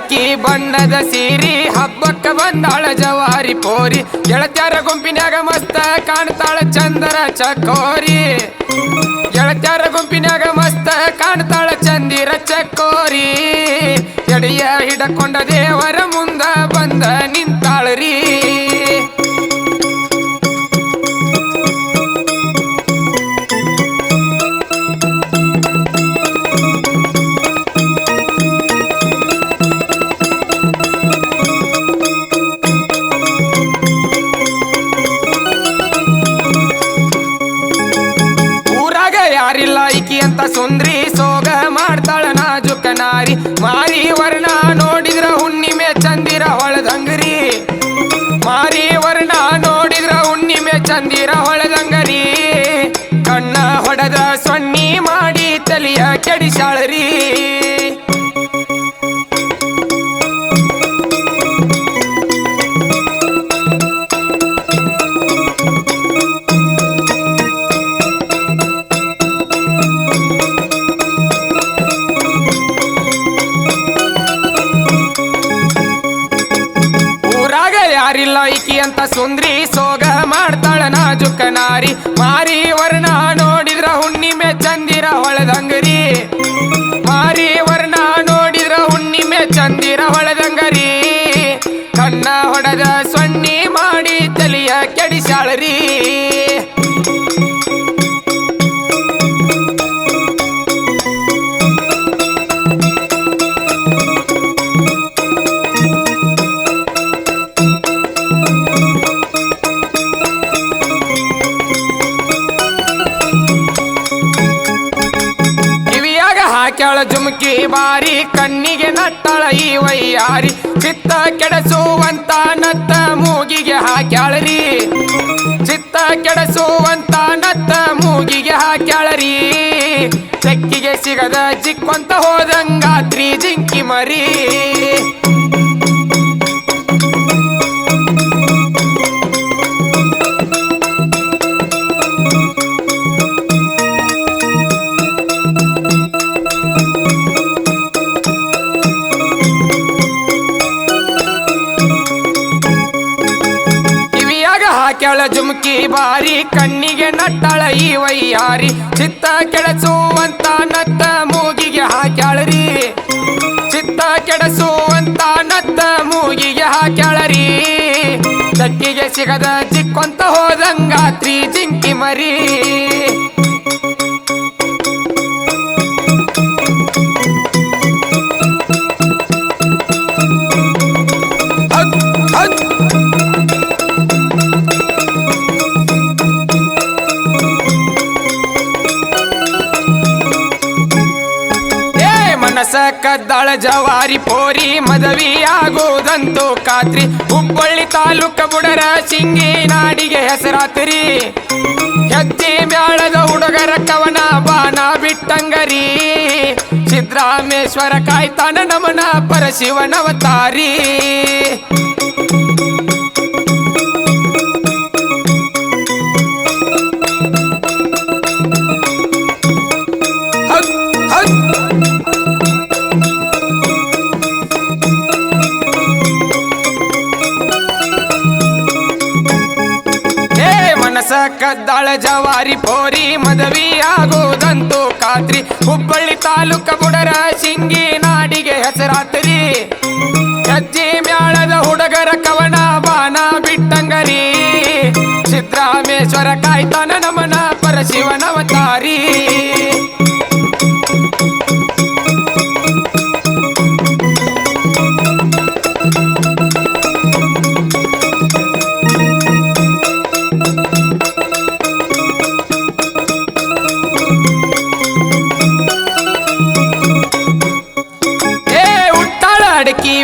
ಹಾಕಿ ಬಣ್ಣದ ಸೀರಿ ಹಬ್ಬಕ್ಕ ಬಂದಾಳ ಜವಾರಿ ಪೋರಿ ಗೆಳತ್ಯಾರ ಗುಂಪಿನ್ಯಾಗ ಮಸ್ತ ಕಾಣ್ತಾಳ ಚಂದರ ಚಕೋರಿ ಗೆಳತ್ಯಾರ ಗುಂಪಿನ್ಯಾಗ ಮಸ್ತ ಕಾಣ್ತಾಳ ಚಂದಿರ ಚಕೋರಿ ಎಡೆಯ ಹಿಡಕೊಂಡ ದೇವರ ಮುಂದ ಬಂದ ನಿಂತಾಳ್ರಿ ಯಾರಿಲ್ಲ ಈಕಿ ಅಂತ ಸುಂದ್ರಿ ಸೋಗ ಮಾಡ್ತಾಳ ನಾಜುಕ ನಾರಿ ಮಾರಿ ವರ್ಣ ನೋಡಿದ್ರ ಹುಣ್ಣಿಮೆ ಚಂದಿರ ಹೊಳದಂಗರಿ ಮಾರಿ ವರ್ಣ ನೋಡಿದ್ರ ಹುಣ್ಣಿಮೆ ಚಂದಿರ ಹೊಳದಂಗರಿ ಕಣ್ಣ ಹೊಡೆದ ಸೊನ್ನಿ ಮಾಡಿ ತಲಿಯ ಕೆಡಿಸಾಳರಿ ಯಾರಿಲ್ಲ ಈಕಿ ಅಂತ ಸುಂದ್ರಿ ಸೋಗ ಮಾಡ್ತಾಳ ನಾಜುಕ ನಾರಿ ಮಾರಿ ವರ್ಣ ನೋಡಿದ್ರ ಹುಣ್ಣಿಮೆ ಚಂದಿರ ಹೊಳದಂಗರಿ ಮಾರಿ ವರ್ಣ ನೋಡಿದ್ರ ಹುಣ್ಣಿಮೆ ಚಂದಿರ ಹೊಳದಂಗರಿ ಕಣ್ಣ ಹೊಡೆದ ಸೊನ್ನಿ ಮಾಡಿ ತಲಿಯ ಕೆಡಿಸಾಳರಿ ಹಾಕ್ಯಾಳ ಜುಮ್ಕಿ ಬಾರಿ ಕಣ್ಣಿಗೆ ನಟ್ಟಳ ಈ ವಯ್ಯಾರಿ ಚಿತ್ತ ಕೆಡಸುವಂತ ನತ್ತ ಮೂಗಿಗೆ ಹಾಕ್ಯಾಳರಿ ಚಿತ್ತ ಕೆಡಸುವಂತ ನತ್ತ ಮೂಗಿಗೆ ಹಾಕ್ಯಾಳರಿ ಚೆಕ್ಕಿಗೆ ಸಿಗದ ಚಿಕ್ಕೊಂತ ಹೋದಂಗಾತ್ರಿ ಜಿಂಕಿ ಮರಿ ಹಾಕ್ಯಾಳ ಜುಮ್ಕಿ ಬಾರಿ ಕಣ್ಣಿಗೆ ನಟ್ಟಳ ಈ ವಯ್ಯಾರಿ ಚಿತ್ತ ಕೆಡಸುವಂತ ನತ್ತ ಮೂಗಿಗೆ ಹಾಕ್ಯಾಳರಿ ಚಿತ್ತ ಕೆಡಸುವಂತ ನತ್ತ ಮೂಗಿಗೆ ಹಾಕ್ಯಾಳರಿ ಚಕ್ಕಿಗೆ ಸಿಗದ ಚಿಕ್ಕೊಂತ ಹೋದಂಗಾತ್ರಿ ಜಿಂಕಿ ಮರಿ ಕದ್ದಾಳ ಜವಾರಿ ಪೋರಿ ಮದವಿ ಆಗೋದಂತೂ ಖಾತ್ರಿ ಹುಬ್ಬಳ್ಳಿ ತಾಲೂಕ ಬುಡರ ಸಿಂಗಿ ನಾಡಿಗೆ ಹೆಸರಾತ್ರಿ ಹೆಜ್ಜೆ ಮ್ಯಾಳದ ಹುಡುಗರ ಕವನ ಬಾನ ಬಿಟ್ಟಂಗರಿ ಸಿದ್ರಾಮೇಶ್ವರ ಕಾಯ್ತಾನ ನಮನ ಪರಶಿವನವತಾರಿ ಕದ್ದಾಳ ಜವಾರಿ ಪೋರಿ ಮದವಿ ಆಗೋದಂತೂ ಖಾತ್ರಿ ಹುಬ್ಬಳ್ಳಿ ತಾಲೂಕ ಬುಡರ ಸಿಂಗಿ ನಾಡಿಗೆ ಹೆಸರಾತ್ರಿ ಹೆಜ್ಜೆ ಮ್ಯಾಳದ ಹುಡುಗರ ಕವನ ಬಾನ ಬಿಟ್ಟಂಗರಿ ಸಿದ್ರಾಮೇಶ್ವರ ಕಾಯ್ತಾನ ನಮನ ಪರಶಿವನವತಾರಿ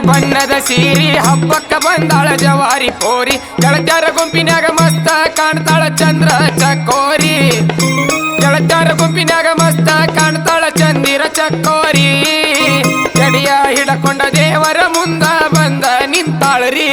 ಬಣ್ಣದ ಸೀರಿ ಹಬ್ಬಕ್ಕ ಬಂದಾಳ ಜವಾರಿ ಪೋರಿ ಗೆಳತ್ಯಾರ ಗುಂಪಿನ್ಯಾಗ ಮಸ್ತ ಕಾಣ್ತಾಳ ಚಂದ್ರ ಚಕೋರಿ ಗೆಳತ್ಯಾರ ಗುಂಪಿನ್ಯಾಗ ಮಸ್ತ ಕಾಣ್ತಾಳ ಚಂದಿರ ಚಕೋರಿ ಎಡೆಯ ಹಿಡಕೊಂಡ ದೇವರ ಮುಂದ ಬಂದ ನಿಂತಾಳ್ರಿ